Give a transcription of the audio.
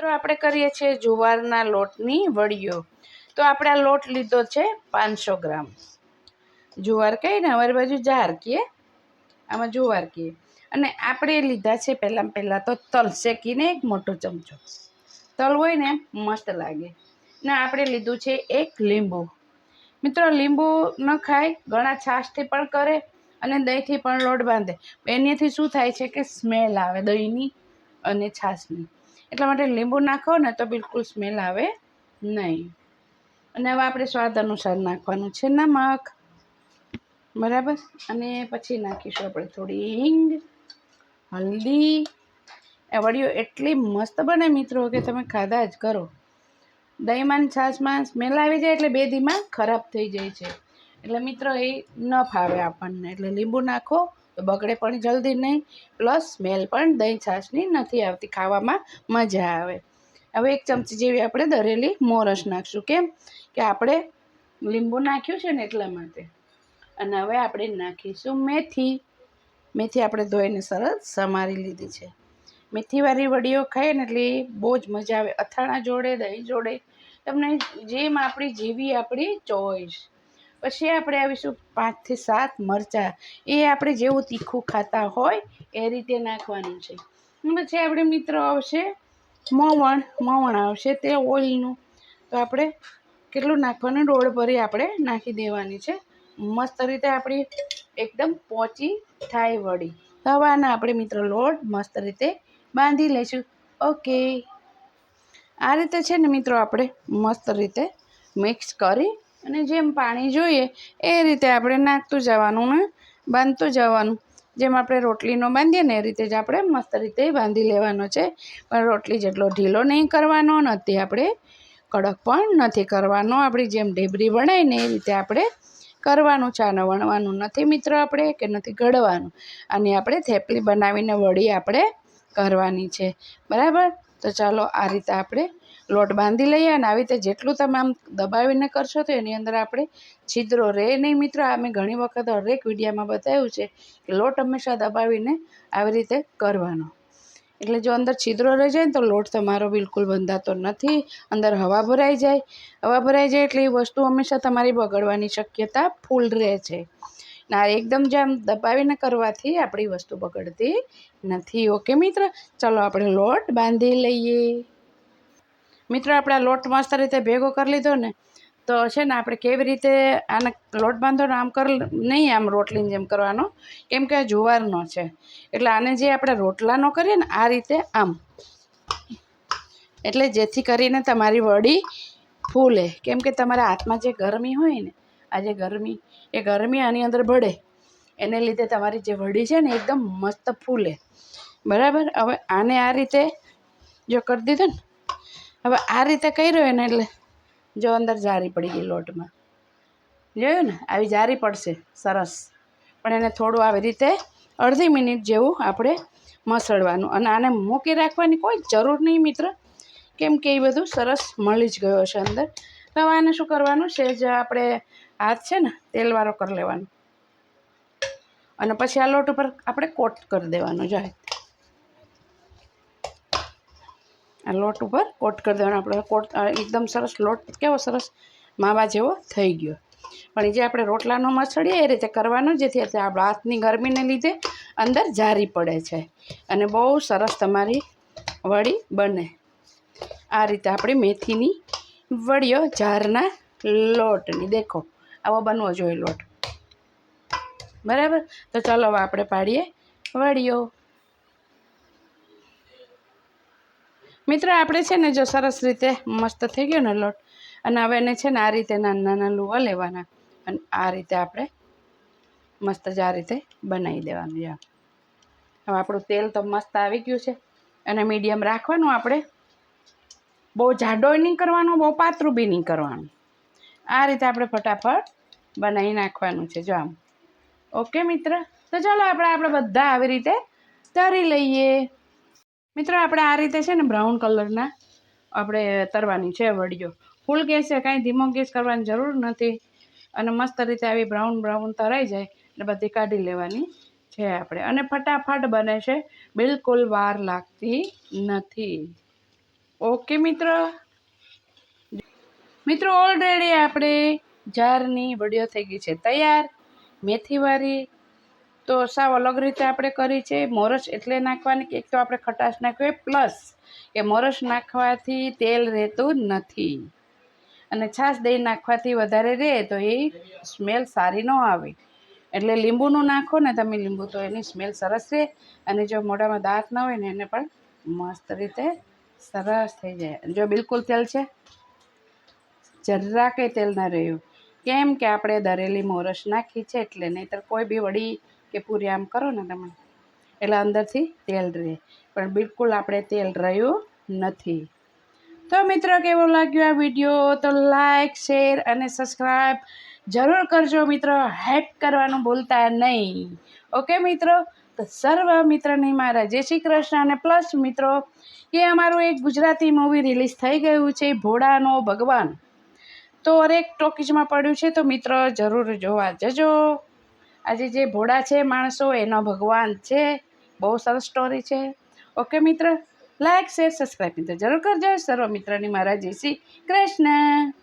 મિત્રો આપણે કરીએ છીએ જુવારના લોટની વડીઓ. તો આપણે આ લોટ લીધો છે 500 ગ્રામ. જુવાર કહીએ ને અમારી બાજુ જાર કહીએ, આમાં જુવાર કહીએ. અને આપણે લીધા છે પહેલાં તો તલ શેકીને એક મોટો ચમચો. તલ હોય ને મસ્ત લાગે. ને આપણે લીધું છે એક લીંબુ. મિત્રો લીંબુ ન ખાય, ઘણા છાશથી પણ કરે અને દહીંથી પણ લોટ બાંધે. એનાથી શું થાય છે કે સ્મેલ આવે દહીંની અને છાશની. એટલા માટે લીંબુ નાખો ને તો બિલકુલ સ્મેલ આવે નહીં. અને હવે આપણે સ્વાદ અનુસાર નાખવાનું છે નમક, બરાબર. અને પછી નાખીશું આપણે થોડી હિંગ, હલ્દી. એ વડીઓ એટલી મસ્ત બને મિત્રો કે તમે ખાધા જ કરો. દહીંમાં છાશમાં સ્મેલ આવી જાય એટલે બે દીમાં ખરાબ થઈ જાય છે. એટલે મિત્રો એ ન ફાવે આપણને. એટલે લીંબુ નાખો તો બગડે પણ જલ્દી નહીં, પ્લસ સ્મેલ પણ દહીં છાશની નથી આવતી, ખાવામાં મજા આવે. હવે એક ચમચી જેવી આપણે દરેલી મોરસ નાખીશું. કેમ કે આપણે લીંબુ નાખ્યું છે ને એટલા માટે. અને હવે આપણે નાખીશું મેથી. મેથી આપણે ધોઈને સરસ સમારી લીધી છે. મેથીવાળી વડીઓ ખાઈએ ને એટલે બહુ જ મજા આવે, અથાણા જોડે, દહીં જોડે, તમને જેમ જેવી આપણી ચોઈસ. પછી આપણે આવીશું 5 થી 7 મરચાં. એ આપણે જેવું તીખું ખાતા હોય એ રીતે નાખવાનું છે. પછી આપણે મિત્રો આવશે મોવણ આવશે તે ઓઇલનું. તો આપણે કેટલું નાખવાનું, ડોળ ભરી આપણે નાખી દેવાની છે. મસ્ત રીતે આપણી એકદમ પોચી થાય વડી. હવે આના આપણે મિત્રો લોટ મસ્ત રીતે બાંધી લઈશું. ઓકે, આ રીતે છે ને મિત્રો આપણે મસ્ત રીતે મિક્સ કરી અને જેમ પાણી જોઈએ એ રીતે આપણે નાખતું જવાનું ને બાંધતું જવાનું. જેમ આપણે રોટલીનો બાંધીએ ને એ રીતે જ આપણે મસ્ત રીતે બાંધી લેવાનો છે. પણ રોટલી જેટલો ઢીલો નહીં કરવાનો, નથી આપણે કડક પણ નથી કરવાનો. આપણી જેમ ઢેબરી બનાવીએ ને એ રીતે આપણે કરવાનું છે. આને વણવાનું નથી મિત્રો આપણે, કે નથી ઘડવાનું. આની આપણે થેપલી બનાવીને વળી આપણે કરવાની છે, બરાબર. તો ચાલો આ રીતે આપણે લોટ બાંધી લઈએ. અને આવી રીતે જેટલું તમે આમ દબાવીને કરશો તો એની અંદર આપણે છિદ્રો રહે નહીં મિત્રો. આ મેં ઘણી વખત હરેક વિડીયોમાં બતાવ્યું છે કે લોટ હંમેશા દબાવીને આવી રીતે કરવાનો. એટલે જો અંદર છિદ્રો રહી જાય ને તો લોટ તમારો બિલકુલ બંધાતો નથી. અંદર હવા ભરાઈ જાય. હવા ભરાઈ જાય એટલે એ વસ્તુ હંમેશા તમારી બગડવાની શક્યતા ફૂલ રહે છે. ના એકદમ જ આમ દબાવીને કરવાથી આપણી વસ્તુ બગડતી નથી. ઓકે મિત્ર, ચાલો આપણે લોટ બાંધી લઈએ. મિત્રો આપણે આ લોટ મસ્ત રીતે ભેગો કરી લીધો ને, તો છે ને આપણે કેવી રીતે આને લોટ બાંધવાનો, આમ નહીં આમ રોટલીની જેમ કરવાનો, કેમ કે આ જુવારનો છે. એટલે આને જે આપણે રોટલાનો કરીએ ને આ રીતે આમ, એટલે જેથી કરીને તમારી વડી ફૂલે. કેમ કે તમારા હાથમાં જે ગરમી હોય ને, આ જે ગરમી, એ ગરમી આની અંદર ભળે, એને લીધે તમારી જે વડી છે ને એકદમ મસ્ત ફૂલે, બરાબર. હવે આને આ રીતે જો કરી દીધો ને, હવે આ રીતે કર્યો ને એટલે જો અંદર જારી પડી ગઈ લોટમાં, જોયું ને, આવી જારી પડશે સરસ. પણ એને થોડું આવી રીતે અડધી મિનિટ જેવું આપણે મસળવાનું. અને આને મૂકી રાખવાની કોઈ જરૂર નહીં મિત્ર, કેમ કે એ બધું સરસ મળી જ ગયો છે અંદર. હવે આને શું કરવાનું છે, જે આપણે હાથ છે ને તેલવાળો કરી લેવાનો. અને પછી આ લોટ ઉપર આપણે કોટ કરી દેવાનો. જાય આ લોટ ઉપર કોટ કરી દેવાનો. આપણે કોટ એકદમ સરસ, લોટ કેવો સરસ માવા જેવો થઈ ગયો. પણ એ જે આપણે રોટલાનો મસળીએ એ રીતે કરવાનું, જેથી આપણા હાથની ગરમીને લીધે અંદર જારી પડે છે અને બહુ સરસ તમારી વડી બને. આ રીતે આપણી મેથીની વડીઓ જારના લોટની દેખો આવો બનવો જોઈએ લોટ, બરાબર. તો ચાલો હવે આપણે પાડીએ વડીઓ. મિત્રો આપણે છે ને જો સરસ રીતે મસ્ત થઈ ગયો ને લોટ, અને હવે એને છે ને આ રીતે નાના નાના લુવા લેવાના અને આ રીતે આપણે મસ્ત જ આ રીતે બનાવી દેવાનું. હવે આપણું તેલ તો મસ્ત આવી ગયું છે. અને મીડિયમ રાખવાનું આપણે, બહુ જાડોય નહીં કરવાનો, બહુ પાતળું બી નહીં કરવાનું. આ રીતે આપણે ફટાફટ બનાવી નાખવાનું છે જો આમ. ઓકે મિત્ર, તો ચાલો આપણે બધા આવી રીતે તળી લઈએ. મિત્રો આપણે આ રીતે છે ને બ્રાઉન કલરના આપણે તરવાની છે વડીઓ. ફૂલ ગેસે કાંઈ ધીમો ગેસ કરવાની જરૂર નથી. અને મસ્ત રીતે આવી બ્રાઉન તરાઈ જાય એટલે બધી કાઢી લેવાની છે આપણે. અને ફટાફટ બને છે, બિલકુલ વાર લાગતી નથી. ઓકે. ઓકે મિત્રો ઓલરેડી આપણે જારની વડીઓ થઈ ગઈ છે તૈયાર મેથીવાળી. તો સાવ અલગ રીતે આપણે કરી છે. મોરસ એટલે નાખવાની કે એક તો આપણે ખટાશ નાખવી પ્લસ કે મોરસ નાખવાથી તેલ રહેતું નથી અને છાશ દહીં નાખવાથી વધારે રહે તો એ સ્મેલ સારી ન આવે. એટલે લીંબુનું નાખો ને તમે લીંબુ તો એની સ્મેલ સરસ રહે અને જો મોઢામાં દાંત ન હોય ને એને પણ મસ્ત રીતે સરસ થઈ જાય. જો બિલકુલ તેલ છે, જરા કંઈ તેલ ના રહ્યું. કેમ કે આપણે દરેલી મોરસ નાખી છે એટલે. નહીંતર કોઈ બી વડી કે પૂરી આમ કરો ને તમે એટલે અંદરથી તેલ રહે, પણ બિલકુલ આપણે તેલ રહ્યું નથી. તો મિત્રો કેવો લાગ્યો આ વિડીયો? તો લાઈક, શેર અને સબસ્ક્રાઈબ જરૂર કરજો મિત્રો. હેક કરવાનું ભૂલતા નહીં. ઓકે મિત્રો, તો સર્વ મિત્રને મારા જય શ્રી કૃષ્ણ. અને પ્લસ મિત્રો કે અમારું એક ગુજરાતી મૂવી રિલીઝ થઈ ગયું છે ભોળાનો ભગવાન. તો હરેક ટોકીઝમાં પડ્યું છે, તો મિત્ર જરૂર જોવા જજો. આજે જે ભોળા છે માણસો એનો ભગવાન છે. બહુ સરસ સ્ટોરી છે. ઓકે મિત્ર, લાઈક શેર સબસ્ક્રાઈબ મિત્ર જરૂર કરજો. સર્વ મિત્રની મારા જય શ્રી કૃષ્ણ.